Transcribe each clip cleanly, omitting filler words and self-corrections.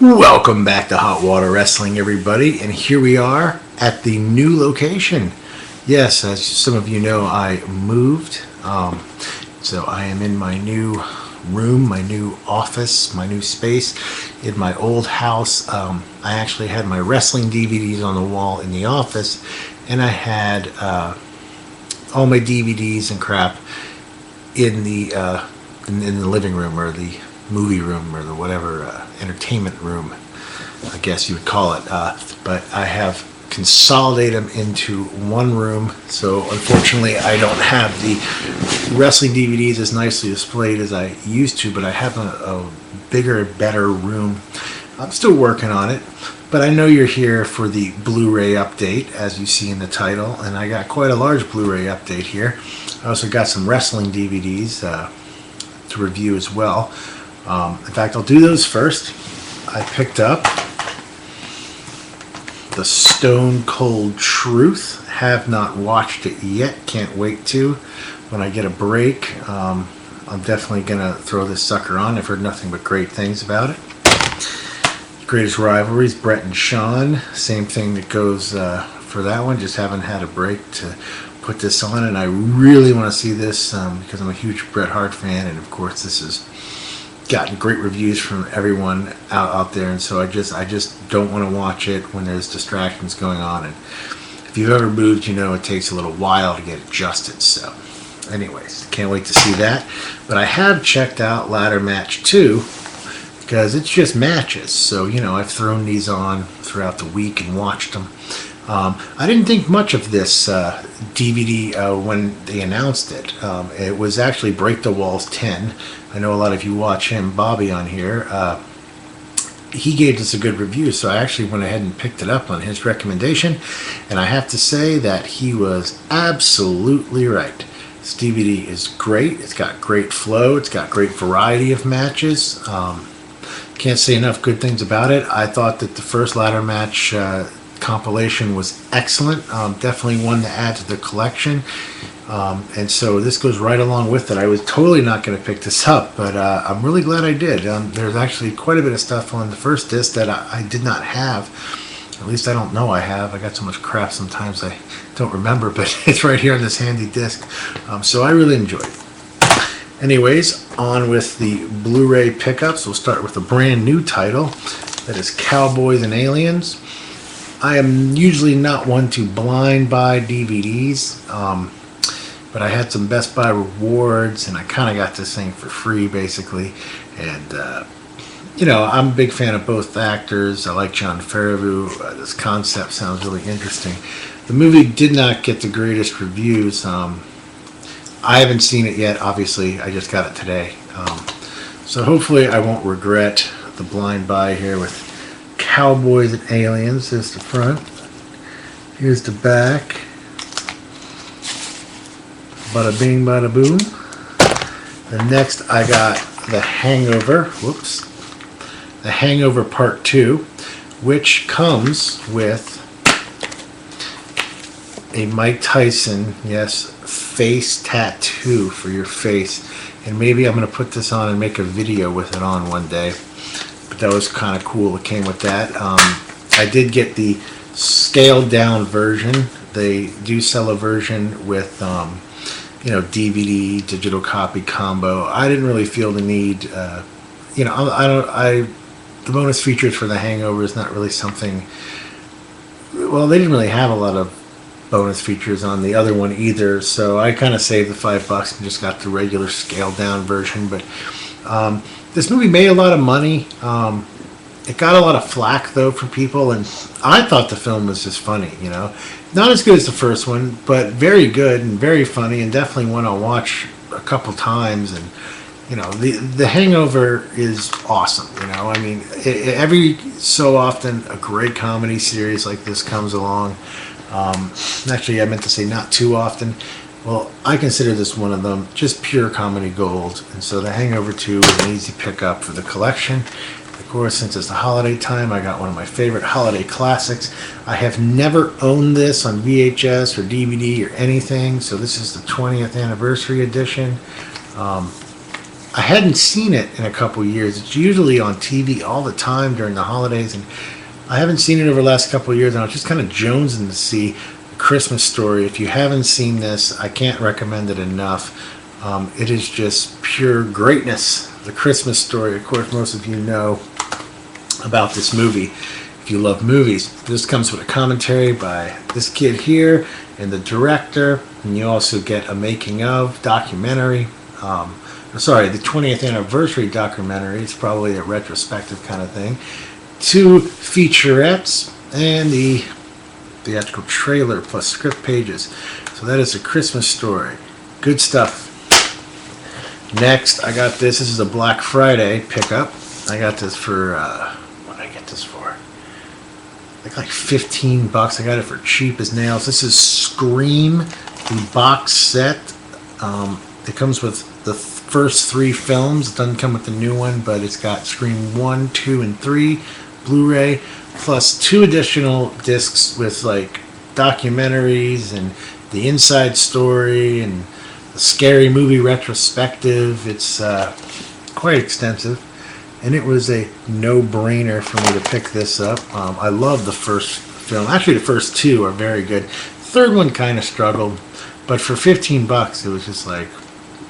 Welcome back to Hot Water Wrestling, everybody, and here we are at the new location. Yes, as some of you know, I moved, so I am in my new room, my new office, my new space. In my old house, I actually had my wrestling DVDs on the wall in the office, and I had all my DVDs and crap in the living room, or the movie room, or the whatever entertainment room, I guess you would call it. But I have consolidated them into one room, so unfortunately I don't have the wrestling DVDs as nicely displayed as I used to, but I have a bigger, better room. I'm still working on it, but I know you're here for the Blu-ray update, as you see in the title, and I got quite a large Blu-ray update here. I also got some wrestling DVDs to review as well. In fact, I'll do those first. I picked up the Stone Cold Truth. Have not watched it yet. Can't wait to. When I get a break, I'm definitely going to throw this sucker on. I've heard nothing but great things about it. Greatest Rivalries, Brett and Sean. Same thing that goes for that one. Just haven't had a break to put this on, and I really want to see this because I'm a huge Bret Hart fan, and of course this has gotten great reviews from everyone out there, and so I just don't want to watch it when there's distractions going on. And if you've ever moved, you know it takes a little while to get adjusted. So anyways, can't wait to see that. But I have checked out Ladder Match 2 because it's just matches, so you know I've thrown these on throughout the week and watched them. I didn't think much of this DVD when they announced it. It was actually Break the Walls 10. I know a lot of you watch him, Bobby, on here. He gave us a good review, so I actually went ahead and picked it up on his recommendation, and I have to say that he was absolutely right. This DVD is great. It's got great flow. It's got great variety of matches. Can't say enough good things about it. I thought that the first ladder match compilation was excellent. Definitely one to add to the collection. And so this goes right along with it. I was totally not going to pick this up, but I'm really glad I did. There's actually quite a bit of stuff on the first disc that I did not have. At least I don't know I have. I got so much crap sometimes I don't remember, but it's right here on this handy disc. So I really enjoyed it. Anyways, on with the Blu-ray pickups. We'll start with a brand new title. That is Cowboys and Aliens. I am usually not one to blind buy DVDs, but I had some Best Buy rewards, and I kind of got this thing for free, basically. And, you know, I'm a big fan of both actors. I like John Favreau. This concept sounds really interesting. The movie did not get the greatest reviews. I haven't seen it yet, obviously. I just got it today. So hopefully I won't regret the blind buy here with Cowboys and Aliens. There's the front. Here's the back. Bada bing, bada boom. And next I got The Hangover. Whoops. The Hangover Part 2, which comes with a Mike Tyson, yes, face tattoo for your face. And maybe I'm going to put this on and make a video with it on one day. That was kind of cool. It came with that. I did get the scaled down version. They do sell a version with you know, DVD digital copy combo. I didn't really feel the need. You know, the bonus features for The Hangover is not really something. Well, they didn't really have a lot of bonus features on the other one either, so I kind of saved the $5 and just got the regular scaled down version. But this movie made a lot of money. It got a lot of flack, though, from people, and I thought the film was just funny, you know. Not as good as the first one, but very good and very funny, and definitely one I'll watch a couple times. And, you know, the Hangover is awesome, you know. I mean, every so often a great comedy series like this comes along. Actually, I meant to say not too often. Well, I consider this one of them, just pure comedy gold. And so The Hangover 2 was an easy pickup for the collection. Of course, since it's the holiday time, I got one of my favorite holiday classics. I have never owned this on VHS or DVD or anything, so this is the 20th anniversary edition. I hadn't seen it in a couple years. It's usually on TV all the time during the holidays, and I haven't seen it over the last couple of years, and I was just kind of jonesing to see A Christmas Story. If you haven't seen this, I can't recommend it enough. It is just pure greatness. The Christmas Story, of course, most of you know about this movie if you love movies. This comes with a commentary by this kid here and the director, and you also get a making of documentary. The 20th anniversary documentary. It's probably a retrospective kind of thing. 2 featurettes and the theatrical trailer plus script pages. So that is A Christmas Story. Good stuff. Next, I got this. This is a Black Friday pickup. I got this for, what did I get this for? I think like $15. I got it for cheap as nails. This is Scream, the box set. It comes with the first 3 films. It doesn't come with the new one, but it's got Scream 1, 2, and 3, Blu-ray, plus 2 additional discs with like documentaries and the inside story and the scary movie retrospective. It's quite extensive, and it was a no-brainer for me to pick this up. I love the first film. Actually, the first 2 are very good. Third one kind of struggled, but for $15, it was just like,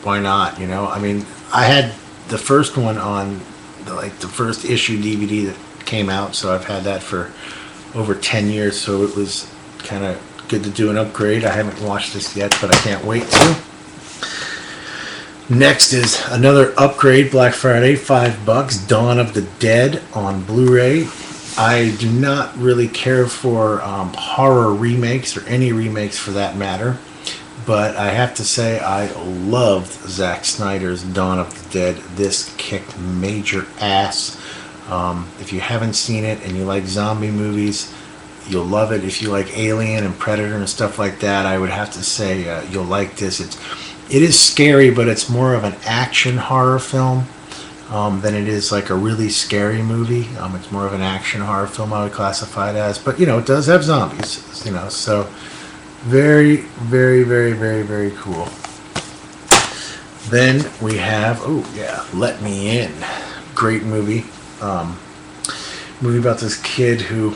why not? You know, I mean, I had the first one on the first issue DVD that came out, so I've had that for over 10 years. So it was kind of good to do an upgrade. I haven't watched this yet, but I can't wait to. Next is another upgrade, Black Friday, $5, Dawn of the Dead on Blu-ray. I do not really care for horror remakes, or any remakes for that matter, but I have to say I loved Zack Snyder's Dawn of the Dead. This kicked major ass. If you haven't seen it and you like zombie movies, you'll love it. If you like Alien and Predator and stuff like that, I would have to say you'll like this. It is scary, but it's more of an action horror film than it is like a really scary movie. It's more of an action horror film, I would classify it as. But, you know, it does have zombies, you know, so very, very, very, very, very cool. Then we have, Let Me In. Great movie. Movie about this kid who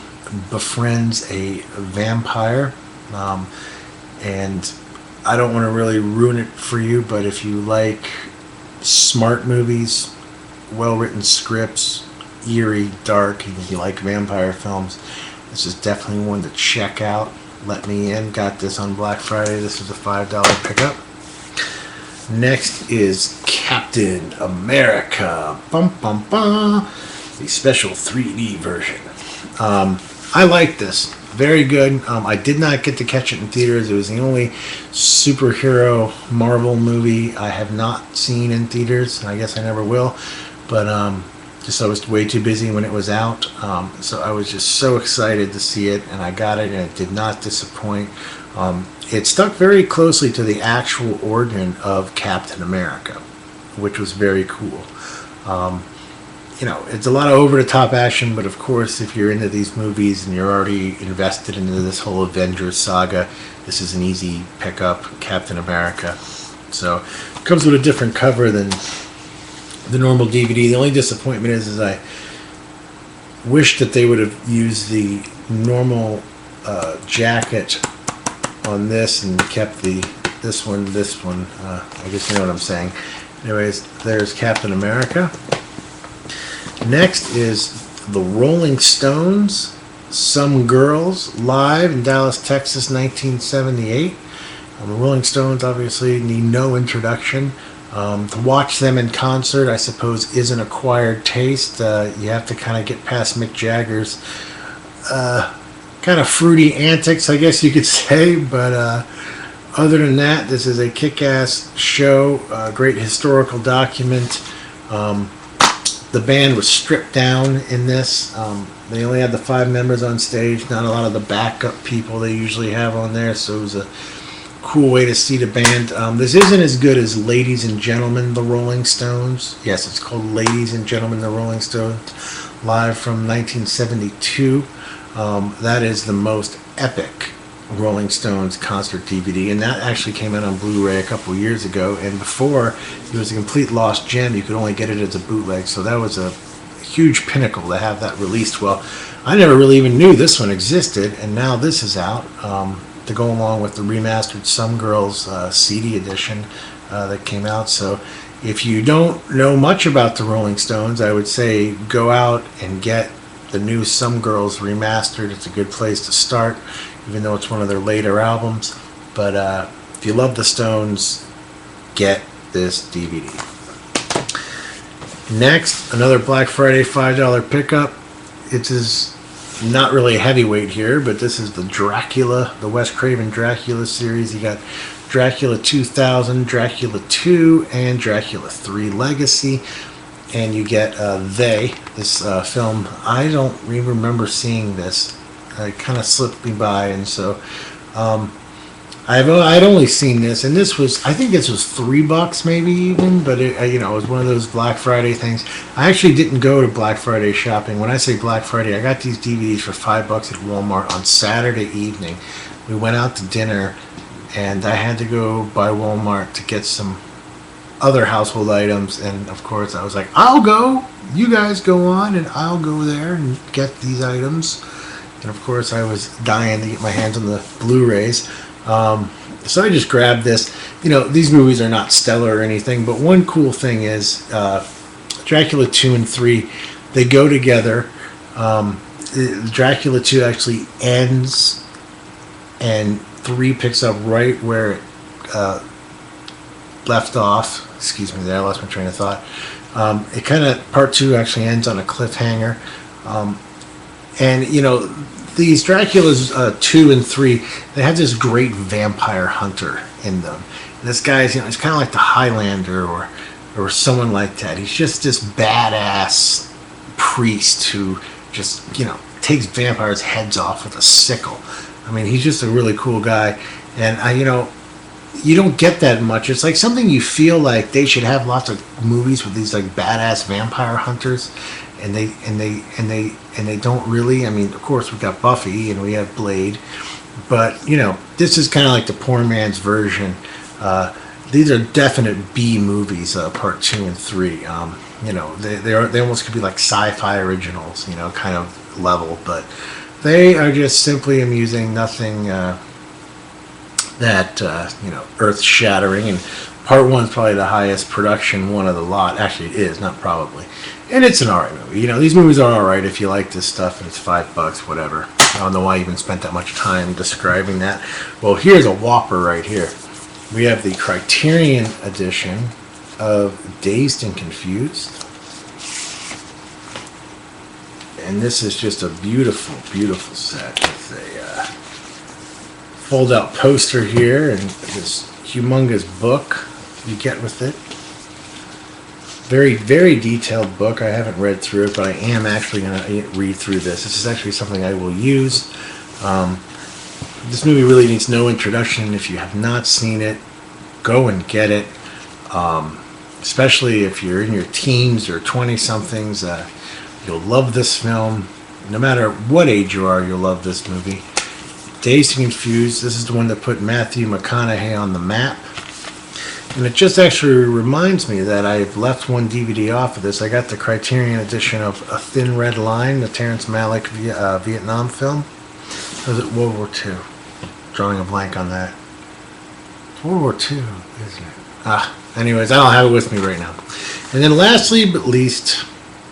befriends a vampire. And I don't want to really ruin it for you, but if you like smart movies, well-written scripts, eerie, dark, and you like vampire films, this is definitely one to check out. Let Me In. Got this on Black Friday. This is a $5 pickup. Next is Captain America. Bum, bum, bum. The special 3D version. I like this. Very good. I did not get to catch it in theaters. It was the only superhero Marvel movie I have not seen in theaters, and I guess I never will. But just I was way too busy when it was out. So I was just so excited to see it, and I got it, and it did not disappoint. It stuck very closely to the actual origin of Captain America, which was very cool. You know, it's a lot of over-the-top action, but of course, if you're into these movies and you're already invested into this whole Avengers saga, this is an easy pickup, Captain America. So, it comes with a different cover than the normal DVD. The only disappointment is I wish that they would have used the normal jacket on this and kept this one. I guess you know what I'm saying. Anyways, there's Captain America. Next is the Rolling Stones, Some Girls, live in Dallas, Texas, 1978. The Rolling Stones obviously need no introduction. To watch them in concert, I suppose, is an acquired taste. You have to kind of get past Mick Jagger's kind of fruity antics, I guess you could say. But other than that, this is a kick-ass show, a great historical document. The band was stripped down in this. They only had the 5 members on stage, not a lot of the backup people they usually have on there, so it was a cool way to see the band. This isn't as good as Ladies and Gentlemen, the Rolling Stones. Yes, it's called Ladies and Gentlemen, the Rolling Stones, live from 1972. That is the most epic Rolling Stones concert DVD, and that actually came out on Blu-ray a couple years ago. And before, it was a complete lost gem. You could only get it as a bootleg, so that was a huge pinnacle to have that released. Well, I never really even knew this one existed, and now this is out to go along with the remastered Some Girls CD edition that came out. So if you don't know much about the Rolling Stones, I would say go out and get the new Some Girls remastered. It's a good place to start, even though it's one of their later albums. But if you love the Stones, get this DVD. Next, another Black Friday $5 pickup. It is not really a heavyweight here, but this is the Dracula, the Wes Craven Dracula series. You got Dracula 2000, Dracula 2, and Dracula 3 Legacy. And you get this film. I don't even remember seeing this. It kind of slipped me by, and so I'd only seen this, and this was, I think this was $3 maybe even, but it was one of those Black Friday things. I actually didn't go to Black Friday shopping. When I say Black Friday, I got these DVDs for $5 at Walmart on Saturday evening. We went out to dinner, and I had to go by Walmart to get some other household items, and of course I was like, I'll go, you guys go on, and I'll go there and get these items. And of course I was dying to get my hands on the Blu-rays. So I just grabbed this. These movies are not stellar or anything, but one cool thing is Dracula 2 and 3, they go together. Dracula 2 actually ends, and 3 picks up right where it left off. Excuse me there, I lost my train of thought. It kind of, part 2 actually ends on a cliffhanger. And these Draculas 2 and 3, they have this great vampire hunter in them. And this guy's, he's kind of like the Highlander or someone like that. He's just this badass priest who just, takes vampires' heads off with a sickle. I mean, he's just a really cool guy. And you don't get that much. It's like something you feel like they should have lots of movies with these like badass vampire hunters. And they don't really. I mean, of course, we've got Buffy and we have Blade, but this is kind of like the poor man's version. These are definite B movies, part 2 and 3. They almost could be like sci-fi originals, kind of level, but they are just simply amusing. Nothing that earth-shattering. And part 1 is probably the highest production one of the lot. Actually, it is, not probably. And it's an alright movie. These movies are alright if you like this stuff, and it's $5, whatever. I don't know why I even spent that much time describing that. Well, here's a whopper right here. We have the Criterion edition of Dazed and Confused. And this is just a beautiful, beautiful set with a fold-out poster here and this humongous book you get with it. Very, very detailed book. I haven't read through it, but I am actually going to read through this. This is actually something I will use. This movie really needs no introduction. If you have not seen it, go and get it. Especially if you're in your teens or 20-somethings, you'll love this film. No matter what age you are, you'll love this movie. Dazed and Confused. This is the one that put Matthew McConaughey on the map. And it just actually reminds me that I've left one DVD off of this. I got the Criterion edition of A Thin Red Line, the Terrence Malick Vietnam film. Or was it World War II? Drawing a blank on that. It's World War II, isn't it? Anyways, I don't have it with me right now. And then lastly but least,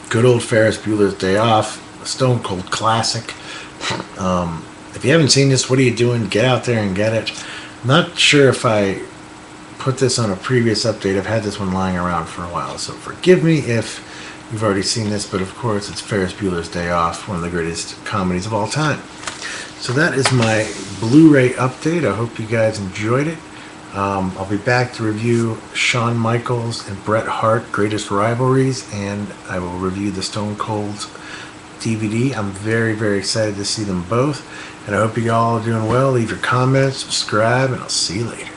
good old Ferris Bueller's Day Off, a stone cold classic. If you haven't seen this, what are you doing? Get out there and get it. I'm not sure if I put this on a previous update. I've had this one lying around for a while, so forgive me if you've already seen this, but of course it's Ferris Bueller's Day Off, one of the greatest comedies of all time. So that is my Blu-ray update. I hope you guys enjoyed it. I'll be back to review Shawn Michaels and Bret Hart, Greatest Rivalries, and I will review the Stone Cold DVD. I'm very, very excited to see them both, and I hope you all are doing well. Leave your comments, subscribe, and I'll see you later.